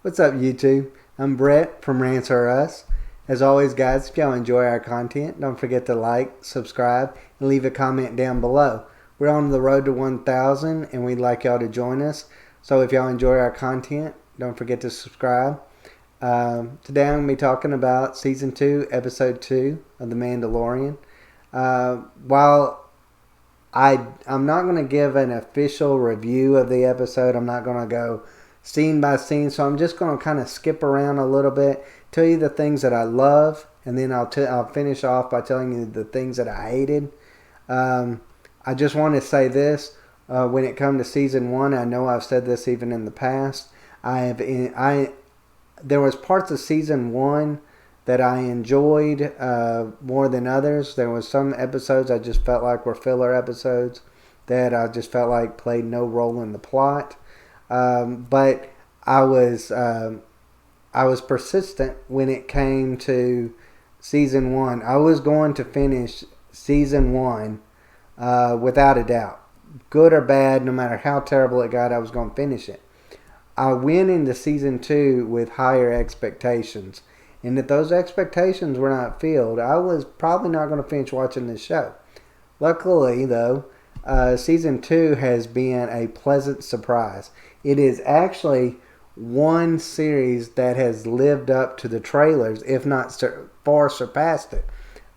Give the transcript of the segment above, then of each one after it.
What's up, YouTube? I'm Brett from Rants. As always, guys, if y'all enjoy our content, don't forget to like, subscribe, and leave a comment down below. We're on the road to 1,000, and we'd like y'all to join us. So if y'all enjoy our content, don't forget to subscribe. Today I'm going to be talking about Season 2, Episode 2 of The Mandalorian. While I'm not going to give an official review of the episode, I'm not going to go scene by scene, so I'm just going to kind of skip around a little bit, tell you the things that I love, and then I'll finish off by telling you the things that I hated. I just want to say this, when it comes to Season 1, I know I've said this even in the past, there was parts of Season 1 that I enjoyed more than others. There was some episodes I just felt like were filler episodes that I just felt like played no role in the plot. But I was persistent when it came to Season 1. I was going to finish Season 1 without a doubt. Good or bad, no matter how terrible it got, I was going to finish it. I went into Season 2 with higher expectations. And if those expectations were not filled, I was probably not going to finish watching this show. Luckily, though, Season 2 has been a pleasant surprise. It is actually one series that has lived up to the trailers, if not far surpassed it.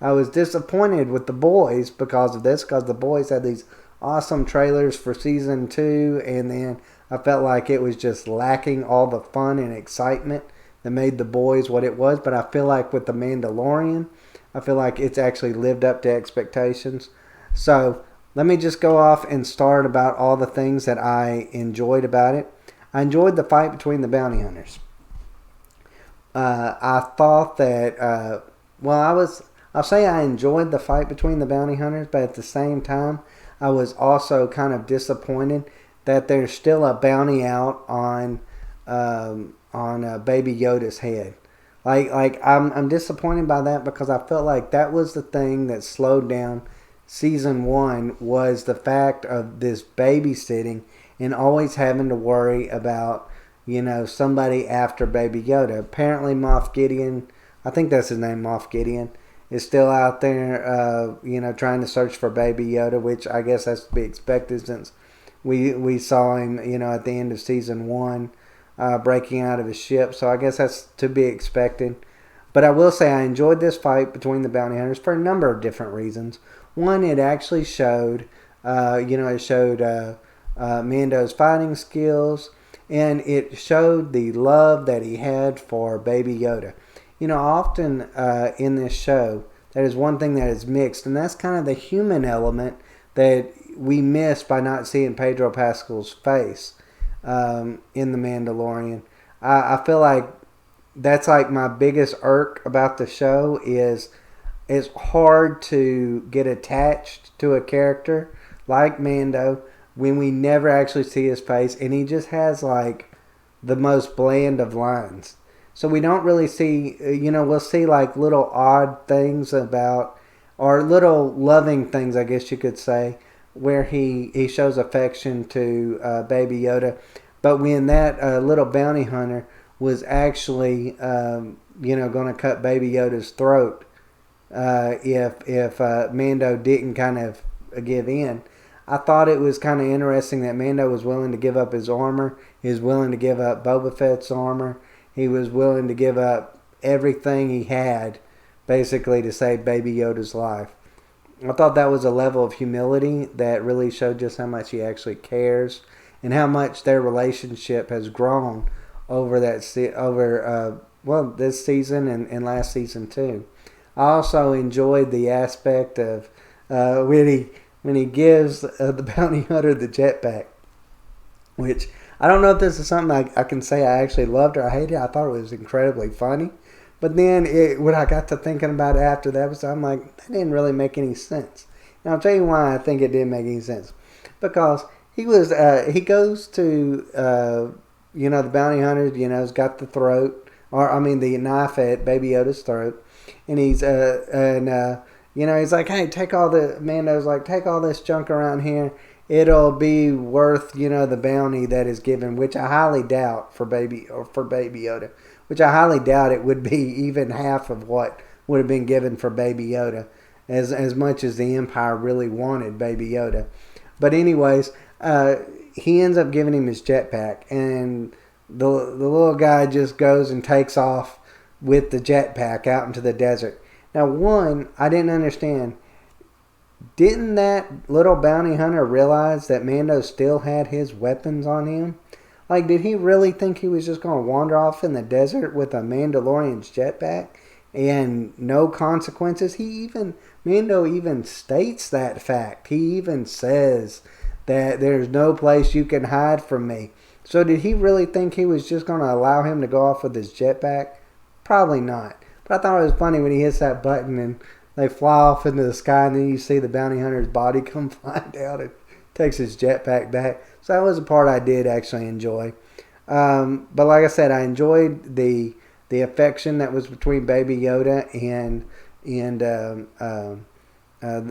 I was disappointed with The Boys because of this, because The Boys had these awesome trailers for Season 2, and then I felt like it was just lacking all the fun and excitement that made The Boys what it was. But I feel like with The Mandalorian, I feel like it's actually lived up to expectations. So let me just go off and start about all the things that I enjoyed about it. I enjoyed the fight between the bounty hunters. I thought that, I'll say I enjoyed the fight between the bounty hunters, but at the same time, I was also kind of disappointed that there's still a bounty out on Baby Yoda's head. I'm disappointed by that because I felt like that was the thing that slowed down Season 1, was the fact of this babysitting and always having to worry about, somebody after Baby Yoda. Apparently Moff Gideon, I think that's his name, Moff Gideon, is still out there, trying to search for Baby Yoda, which I guess has to be expected since we saw him, at the end of Season 1, breaking out of his ship. So I guess that's to be expected. But I will say I enjoyed this fight between the bounty hunters for a number of different reasons. One, it actually showed, Mando's fighting skills, and it showed the love that he had for Baby Yoda. Often in this show, there is one thing that is mixed, and that's kind of the human element that we miss by not seeing Pedro Pascal's face in The Mandalorian. I feel like that's like my biggest irk about the show is it's hard to get attached to a character like Mando when we never actually see his face, and he just has like the most bland of lines. So we don't really see, we'll see like little odd things about, or little loving things, I guess you could say, where he shows affection to Baby Yoda. But when that little bounty hunter was actually, going to cut Baby Yoda's throat, if Mando didn't kind of give in, I thought it was kind of interesting that Mando was willing to give up his armor. He was willing to give up Boba Fett's armor. He was willing to give up everything he had, basically, to save Baby Yoda's life. I thought that was a level of humility that really showed just how much he actually cares and how much their relationship has grown over this season and last season too. I also enjoyed the aspect of when he gives the bounty hunter the jetpack, which I don't know if this is something I can say I actually loved or I hated. I thought it was incredibly funny. But then when I got to thinking about it after the episode, I'm like, that didn't really make any sense. And I'll tell you why I think it didn't make any sense. Because he goes to, the bounty hunter, has got the throat, the knife at Baby Yoda's throat. And he's like, hey, take all this junk around here it'll be worth, the bounty that is given, which I highly doubt for Baby Yoda. Which I highly doubt it would be even half of what would have been given for Baby Yoda, as much as the Empire really wanted Baby Yoda. But anyways, he ends up giving him his jetpack, and the little guy just goes and takes off with the jetpack out into the desert. Now, one, I didn't understand. Didn't that little bounty hunter realize that Mando still had his weapons on him? Like, did he really think he was just going to wander off in the desert with a Mandalorian's jetpack and no consequences? Mando even states that fact. He even says that there's no place you can hide from me. So did he really think he was just going to allow him to go off with his jetpack? Probably not. But I thought it was funny when he hits that button and they fly off into the sky, and then you see the bounty hunter's body come flying down and takes his jetpack back. So that was a part I did actually enjoy. But like I said, I enjoyed the affection that was between Baby Yoda and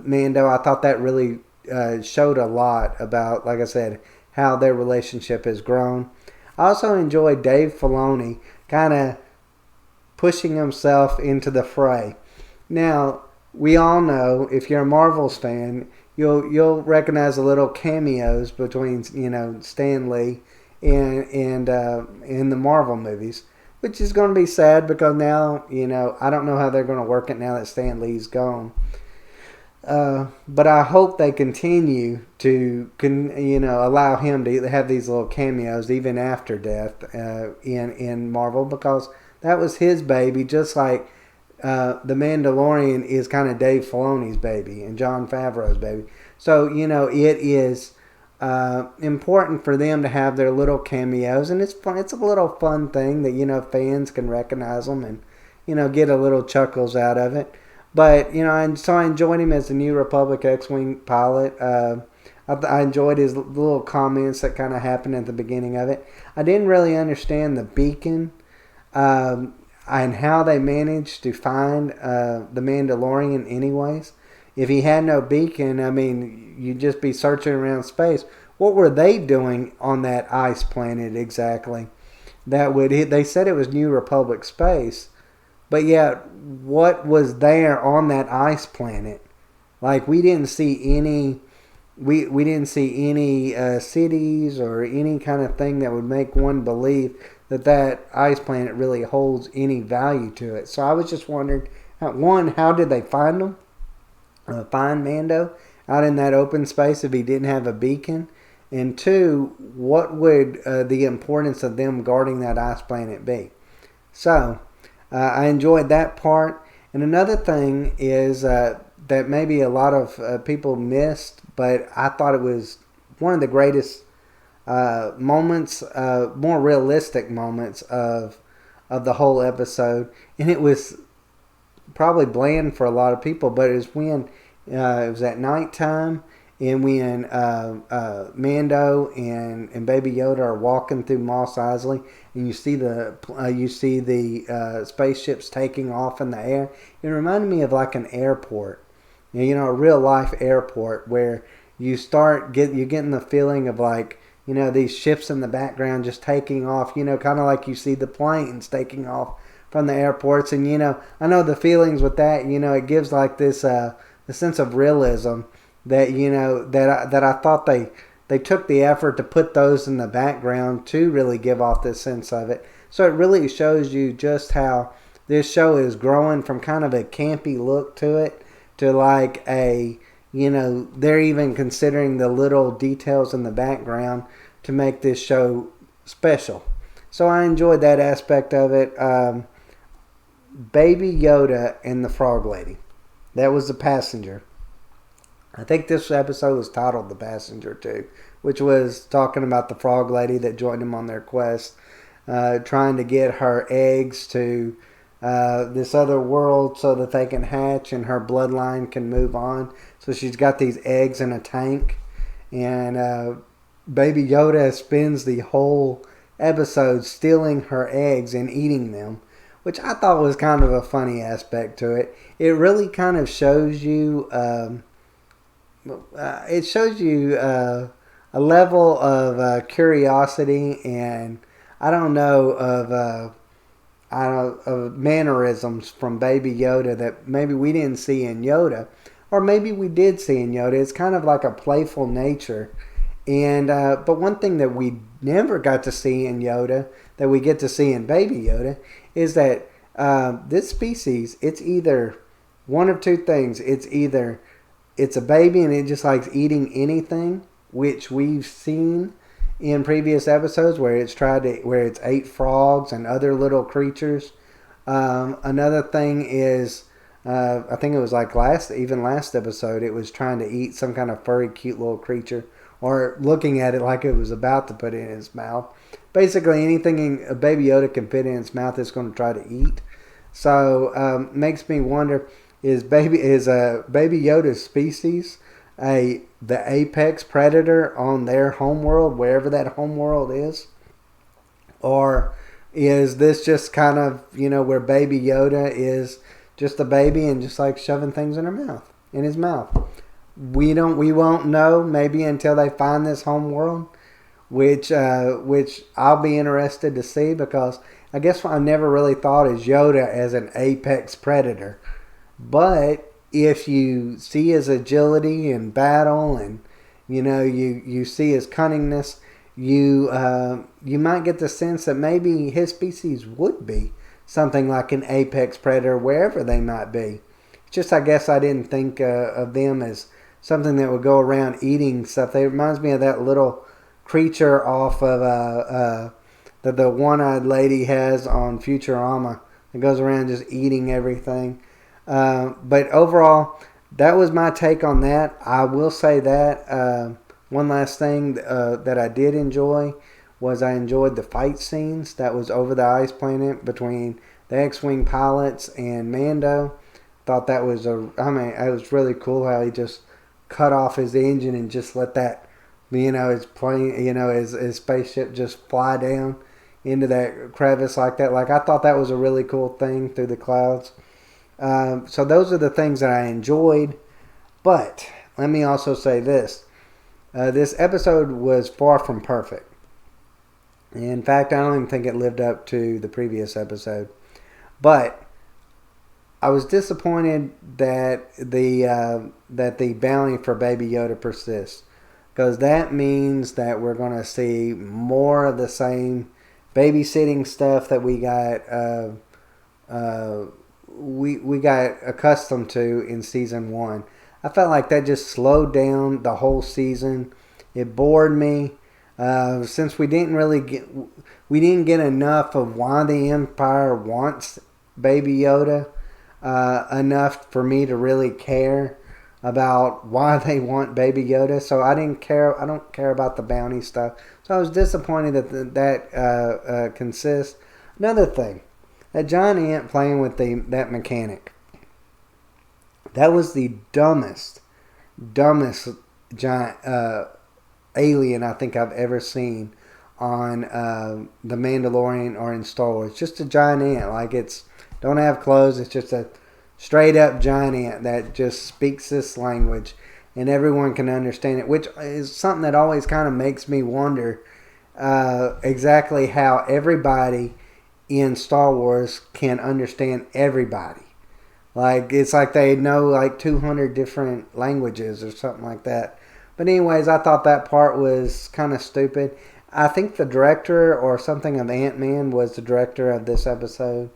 Mando. I thought that really showed a lot about, like I said, how their relationship has grown. I also enjoyed Dave Filoni kind of pushing himself into the fray. Now, we all know, if you're a Marvel's fan, you'll recognize the little cameos between, Stan Lee and in the Marvel movies, which is going to be sad because now, I don't know how they're going to work it now that Stan Lee's gone. But I hope they continue to, allow him to have these little cameos even after death in Marvel, because that was his baby, just like The Mandalorian is kind of Dave Filoni's baby and Jon Favreau's baby. So, it is important for them to have their little cameos, and it's fun. It's a little fun thing that, fans can recognize them and, get a little chuckles out of it. But, so I enjoyed him as the New Republic X-Wing pilot. I enjoyed his little comments that kind of happened at the beginning of it. I didn't really understand the beacon and how they managed to find the Mandalorian anyways. If he had no beacon, you'd just be searching around space. What were they doing on that ice planet exactly? They said it was New Republic space, but yet what was there on that ice planet? Like, we didn't see any cities or any kind of thing that would make one believe that ice planet really holds any value to it. So I was just wondering, one, how did they find them? Find Mando out in that open space if he didn't have a beacon? And two, what would the importance of them guarding that ice planet be? So I enjoyed that part. And another thing is that maybe a lot of people missed, but I thought it was one of the greatest moments, more realistic moments of the whole episode. And it was probably bland for a lot of people, but it was when it was at nighttime, and when Mando and Baby Yoda are walking through Mos Eisley, and you see the spaceships taking off in the air. It reminded me of like an airport, a real life airport, where you're getting the feeling of like, these ships in the background just taking off, kind of like you see the planes taking off from the airports. And, I know the feelings with that, it gives like this, the sense of realism that, that I thought they took the effort to put those in the background to really give off this sense of it. So it really shows you just how this show is growing from kind of a campy look to it to like a, they're even considering the little details in the background to make this show special. So I enjoyed that aspect of it. Baby Yoda and the Frog Lady. That was the passenger. I think this episode was titled The Passenger too, which was talking about the Frog Lady that joined them on their quest, trying to get her eggs to this other world so that they can hatch and her bloodline can move on. So she's got these eggs in a tank, and Baby Yoda spends the whole episode stealing her eggs and eating them, which I thought was kind of a funny aspect to it. It really kind of shows you, it shows you a level of curiosity and I don't know of mannerisms from Baby Yoda that maybe we didn't see in Yoda, or maybe we did see in Yoda. It's kind of like a playful nature, and but one thing that we never got to see in Yoda that we get to see in Baby Yoda is that this species, it's either one of two things. It's either it's a baby and it just likes eating anything, which we've seen in previous episodes where it's ate frogs and other little creatures. Another thing is, I think it was like last episode, it was trying to eat some kind of furry, cute little creature, or looking at it like it was about to put it in its mouth. Basically, anything a Baby Yoda can fit in its mouth, it's going to try to eat. So, makes me wonder: is Baby Yoda's species the apex predator on their homeworld, wherever that homeworld is? Or is this just kind of, where Baby Yoda is just a baby and just like shoving things in his mouth? We won't know maybe until they find this homeworld, which I'll be interested to see, because I guess I never really thought of Yoda as an apex predator. But if you see his agility in battle, and you see his cunningness, you might get the sense that maybe his species would be something like an apex predator wherever they might be. It's just, I guess I didn't think of them as something that would go around eating stuff. It reminds me of that little creature off of that the one-eyed lady has on Futurama. It goes around just eating everything. But overall, that was my take on that. I will say that one last thing that I did enjoy was I enjoyed the fight scenes that was over the ice planet between the X-Wing pilots and Mando. Thought that was it was really cool how he just cut off his engine and just let that, his plane, his spaceship just fly down into that crevice like that. Like, I thought that was a really cool thing through the clouds. So those are the things that I enjoyed. But let me also say this. This episode was far from perfect. In fact, I don't even think it lived up to the previous episode. But I was disappointed that the bounty for Baby Yoda persists, because that means that we're going to see more of the same babysitting stuff that we got we got accustomed to in season 1. I felt like that just slowed down the whole season. It bored me. Since we didn't get enough of why the Empire wants Baby Yoda enough for me to really care about why they want Baby Yoda. So I didn't care. I don't care about the bounty stuff. So I was disappointed that consists. Another thing, that giant ant playing with that mechanic. That was the dumbest giant alien I think I've ever seen on The Mandalorian or in Star Wars. Just a giant ant. Like, it's don't have clothes. It's just a straight up giant ant that just speaks this language and everyone can understand it, which is something that always kind of makes me wonder exactly how everybody in Star Wars can understand everybody. Like, it's like they know like 200 different languages or something like that. But anyways, I thought that part was kind of stupid. I think the director or something of Ant-Man was the director of this episode.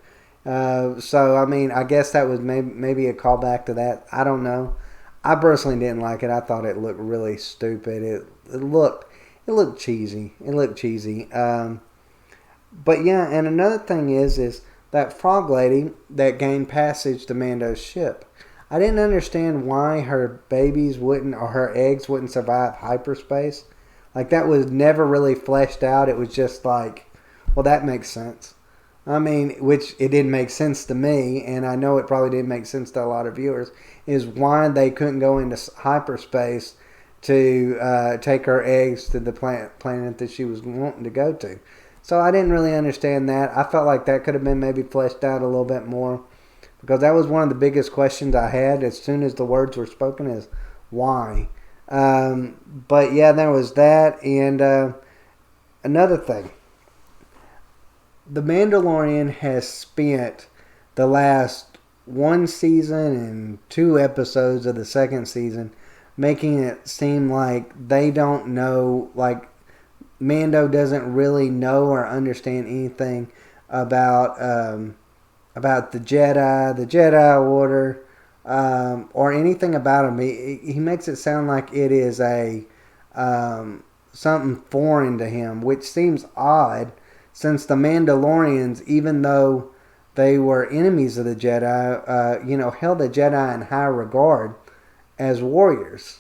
So, I mean, I guess that was maybe a callback to that. I don't know. I personally didn't like it. I thought it looked really stupid. It looked cheesy. But yeah, and another thing is that frog lady that gained passage to Mando's ship. I didn't understand why her babies wouldn't, or her eggs wouldn't survive hyperspace. Like, that was never really fleshed out. It was just like, well, that makes sense. I mean, which it didn't make sense to me, and I know it probably didn't make sense to a lot of viewers, is why they couldn't go into hyperspace to take her eggs to the planet that she was wanting to go to. So I didn't really understand that. I felt like that could have been maybe fleshed out a little bit more, because that was one of the biggest questions I had as soon as the words were spoken, is why? But yeah, there was that. And another thing, The Mandalorian has spent the last one season and 2 episodes of the second season making it seem like they don't know, like Mando doesn't really know or understand anything about the Jedi Order, or anything about him. He makes it sound like it is a something foreign to him, which seems odd since the Mandalorians, even though they were enemies of the Jedi, held the Jedi in high regard as warriors.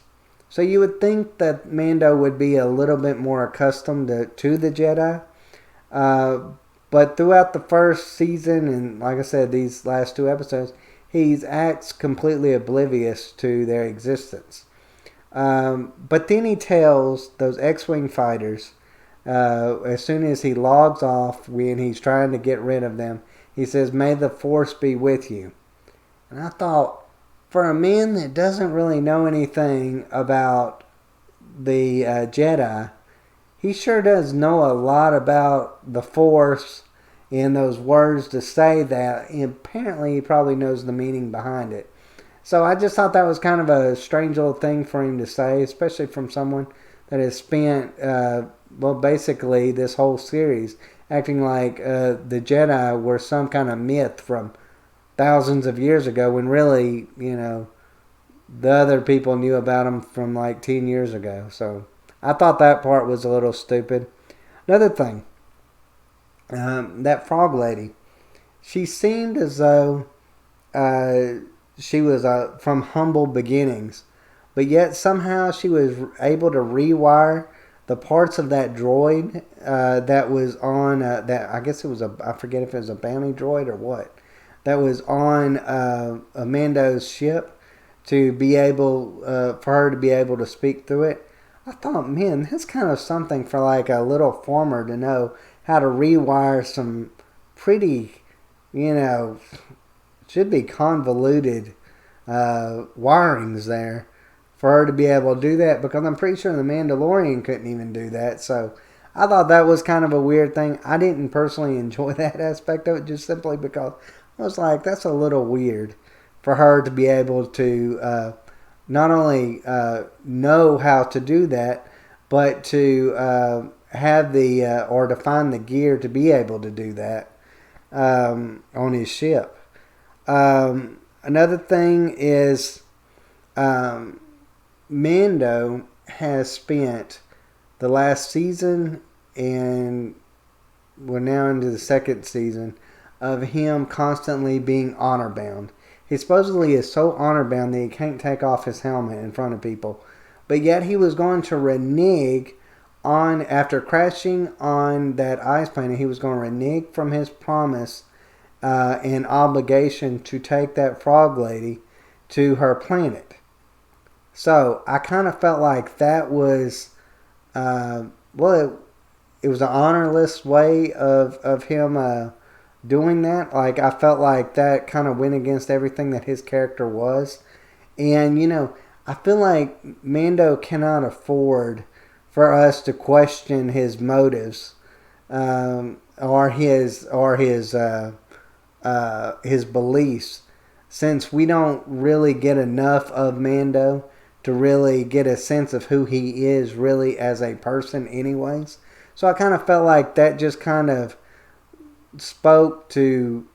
So you would think that Mando would be a little bit more accustomed to the Jedi. Uh, but throughout the first season, and like I said, these last 2 episodes, he acts completely oblivious to their existence. But then he tells those X-Wing fighters, as soon as he logs off, when he's trying to get rid of them, he says, "May the Force be with you." And I thought, for a man that doesn't really know anything about the Jedi, he sure does know a lot about the Force and those words to say that. And apparently, he probably knows the meaning behind it. So I just thought that was kind of a strange little thing for him to say, especially from someone that has spent, basically this whole series acting like the Jedi were some kind of myth from thousands of years ago, when really, the other people knew about them from like 10 years ago. So I thought that part was a little stupid. Another thing, that frog lady, she seemed as though she was from humble beginnings, but yet somehow she was able to rewire the parts of that droid that was on that, I guess it was I forget if it was a bounty droid or what, that was on Amando's ship, to be able for her to be able to speak through it. I thought, man, that's kind of something for like a little farmer to know how to rewire some pretty, should be convoluted wirings there, for her to be able to do that, because I'm pretty sure the Mandalorian couldn't even do that. So I thought that was kind of a weird thing. I didn't personally enjoy that aspect of it, just simply because I was like, that's a little weird for her to be able to not only know how to do that, but to have the or to find the gear to be able to do that on his ship. Another thing is, Mando has spent the last season, and we're now into the second season, of him constantly being honor bound. He supposedly is so honor bound that he can't take off his helmet in front of people. But yet he was going to renege on, after crashing on that ice planet, he was going to renege from his promise and obligation to take that frog lady to her planet. So I kind of felt like that was, it was an honorless way of him doing that. Like, I felt like that kind of went against everything that his character was. And, I feel like Mando cannot afford for us to question his motives, or his beliefs, since we don't really get enough of Mando to really get a sense of who he is really as a person anyways. So I kind of felt like that just kind of spoke to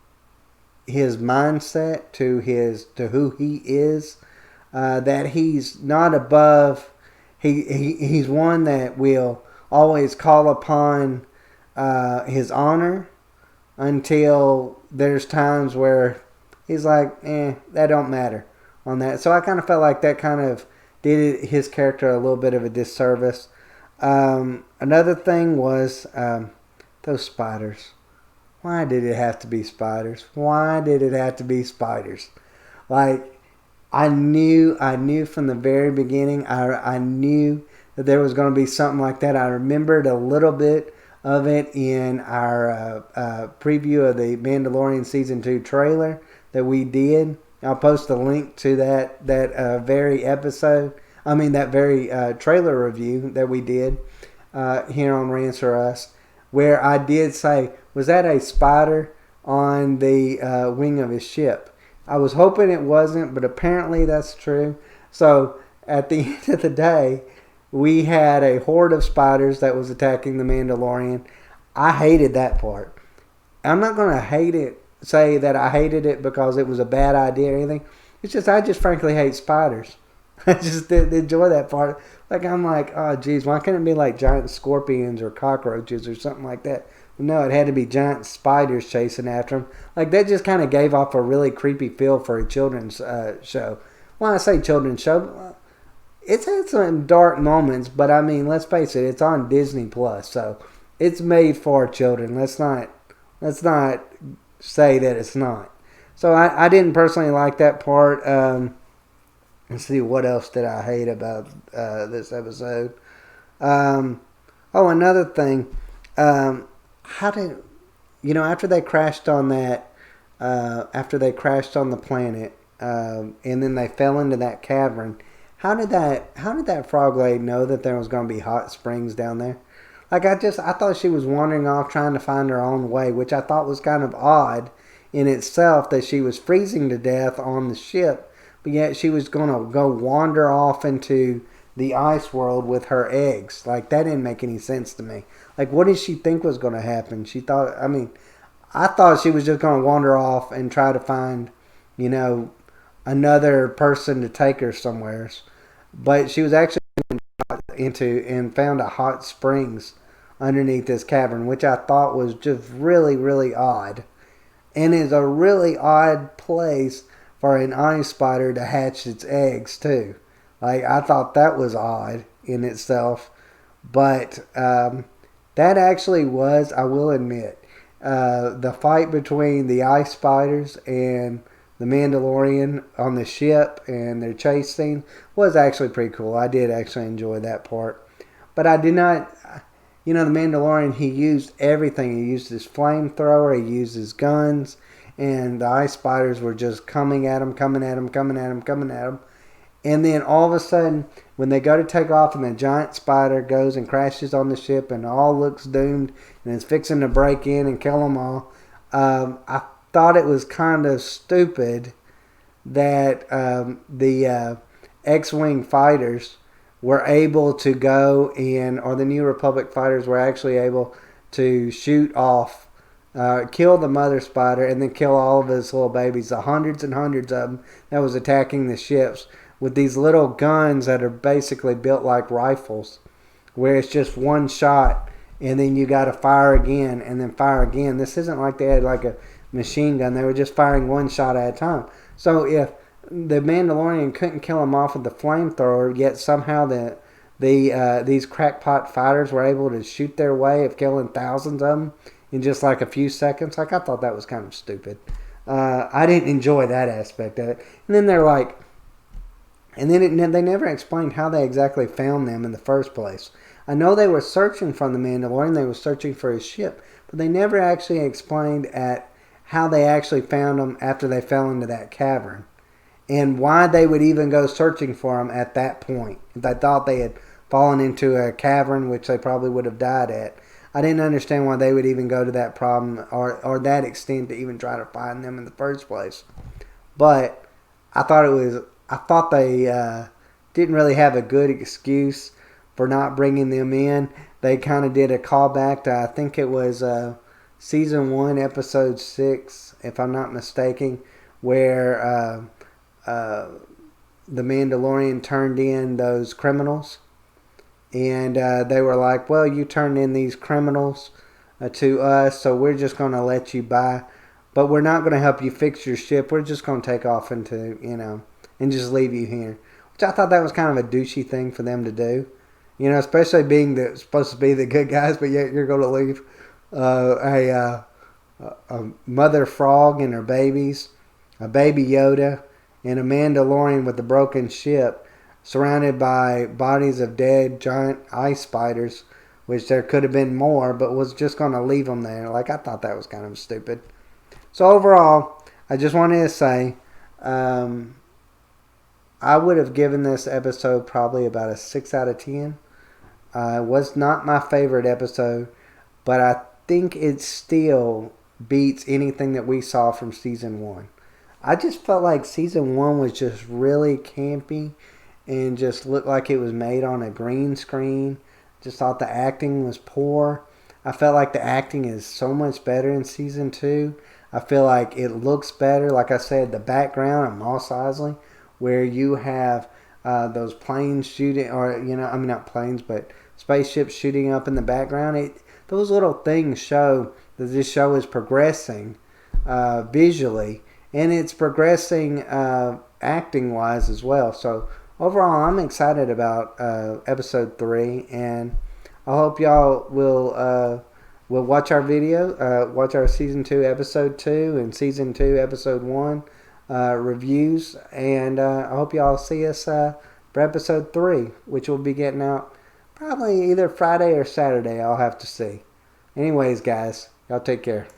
his mindset, to who he is, that he's not above, he's one that will always call upon his honor, until there's times where he's like, that don't matter on that. So I kind of felt like that kind of did his character a little bit of a disservice. Another thing was those spiders. Why did it have to be spiders? Why did it have to be spiders? Like, I knew from the very beginning, I knew that there was going to be something like that. I remembered a little bit of it in our preview of the Mandalorian Season 2 trailer that we did. I'll post a link to that very episode. I mean, that very trailer review that we did here on Rants or Us, where I did say, was that a spider on the wing of his ship? I was hoping it wasn't, but apparently that's true. So at the end of the day, we had a horde of spiders that was attacking the Mandalorian. I hated that part. I'm not going to say that I hated it because it was a bad idea or anything. It's just, I just frankly hate spiders. I just didn't enjoy that part. Like, I'm like, oh, geez, why can't it be like giant scorpions or cockroaches or something like that? No, it had to be giant spiders chasing after him. Like, that just kind of gave off a really creepy feel for a children's show. When I say children's show, it's had some dark moments, but I mean, let's face it, it's on Disney Plus, so it's made for children. Let's not say that it's not. So I didn't personally like that part. Let's see, what else did I hate about this episode? Another thing. How did, after they crashed on that, after they crashed on the planet, and then they fell into that cavern, how did that frog lady know that there was going to be hot springs down there? Like, I thought she was wandering off trying to find her own way, which I thought was kind of odd in itself, that she was freezing to death on the ship, but yet she was going to go wander off into the ice world with her eggs. Like, that didn't make any sense to me. Like, what did she think was going to happen? I thought she was just going to wander off and try to find, another person to take her somewhere. But she was actually into and found a hot springs underneath this cavern, which I thought was just really, really odd. And is a really odd place for an ice spider to hatch its eggs, too. Like, I thought that was odd in itself. But that actually was, I will admit, the fight between the ice spiders and the Mandalorian on the ship and their chase scene was actually pretty cool. I did actually enjoy that part. But I did not, the Mandalorian, he used everything. He used his flamethrower, he used his guns, and the ice spiders were just coming at him. And then all of a sudden, when they go to take off and the giant spider goes and crashes on the ship and all looks doomed and is fixing to break in and kill them all, I thought it was kind of stupid that the X-Wing fighters were able to go in, or the New Republic fighters were actually able to shoot off, kill the mother spider and then kill all of his little babies, the hundreds and hundreds of them that was attacking the ships, with these little guns that are basically built like rifles, where it's just one shot and then you got to fire again and then fire again. This isn't like they had like a machine gun. They were just firing one shot at a time. So if the Mandalorian couldn't kill him off with the flamethrower, yet somehow these crackpot fighters were able to shoot their way of killing thousands of them in just like a few seconds, like, I thought that was kind of stupid. I didn't enjoy that aspect of it. And then they're like, they never explained how they exactly found them in the first place. I know they were searching for the Mandalorian. They were searching for his ship. But they never actually explained at how they actually found him after they fell into that cavern. And why they would even go searching for him at that point. They thought they had fallen into a cavern, which they probably would have died at. I didn't understand why they would even go to that problem or that extent to even try to find them in the first place. But I thought they didn't really have a good excuse for not bringing them in. They kind of did a callback to, I think it was Season 1, Episode 6, if I'm not mistaken, where the Mandalorian turned in those criminals. And they were like, well, you turned in these criminals to us, so we're just going to let you by. But we're not going to help you fix your ship. We're just going to take off into, and just leave you here. Which I thought that was kind of a douchey thing for them to do. Especially being supposed to be the good guys, but yet you're going to leave a mother frog and her babies, a baby Yoda, and a Mandalorian with a broken ship, surrounded by bodies of dead giant ice spiders, which there could have been more, but was just going to leave them there. Like, I thought that was kind of stupid. So overall, I just wanted to say, I I would have given this episode probably about a 6 out of 10. It was not my favorite episode, but I think it still beats anything that we saw from season 1. I just felt like season 1 was just really campy and just looked like it was made on a green screen. Just thought the acting was poor. I felt like the acting is so much better in season 2. I feel like it looks better. Like I said, the background of Mos Eisley, where you have those planes shooting, or not planes, but spaceships shooting up in the background. Those little things show that this show is progressing visually, and it's progressing acting wise as well. So overall, I'm excited about episode 3, and I hope y'all will watch our video, watch our season 2 episode 2 and season 2 episode 1 reviews, and I hope y'all see us for episode 3, which will be getting out probably either Friday or Saturday. I'll have to see. Anyways, guys, y'all take care.